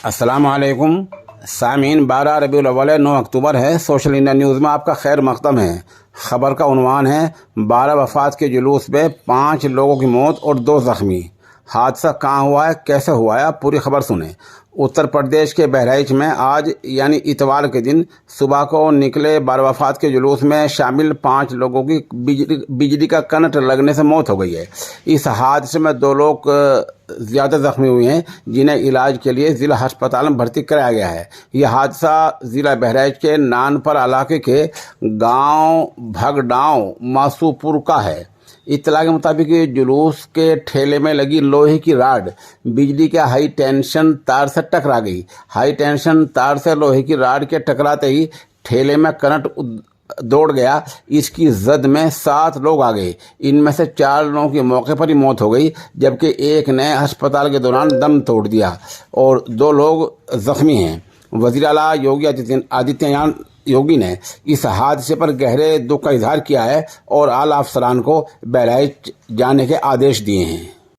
السلام علیکم سامعین، 12 ربیع الاول 9 اکتوبر ہے۔ سوشل انڈیا نیوز میں آپ کا خیر مقدم ہے۔ خبر کا عنوان ہے 12 وفات کے جلوس میں 5 لوگوں کی موت اور 2 زخمی۔ حادثہ کہاں ہوا ہے، کیسے ہوا ہے، آپ پوری خبر سنیں۔ اتر پردیش کے بہرائچ میں آج یعنی اتوار کے دن صبح کو نکلے 12 وفات کے جلوس میں شامل 5 لوگوں کی بجلی کا کرنٹ لگنے سے موت ہو گئی ہے۔ اس حادثے میں 2 لوگ زیادہ زخمی ہوئے ہیں، جنہیں علاج کے لیے ضلع ہسپتال میں بھرتی کرایا گیا ہے۔ یہ حادثہ ضلع بہرائچ کے نانپر علاقے کے گاؤں بھگڈاؤں ماسو پور کا ہے۔ اطلاع کے مطابق جلوس کے ٹھیلے میں لگی لوہے کی راڈ بجلی کے ہائی ٹینشن تار سے ٹکرا گئی۔ ہائی ٹینشن تار سے لوہے کی راڈ کے ٹکراتے ہی ٹھیلے میں کرنٹ دوڑ گیا۔ اس کی زد میں 7 لوگ آ گئے۔ ان میں سے 4 لوگوں کی موقع پر ہی موت ہو گئی، جبکہ ایک نے ہسپتال کے دوران دم توڑ دیا اور 2 لوگ زخمی ہیں۔ وزیر اعلیٰ یوگی آدتیہ ناتھ یوگی نے اس حادثے پر گہرے دکھ کا اظہار کیا ہے اور اعلیٰ افسران کو بہرائچ جانے کے آدیش دیے ہیں۔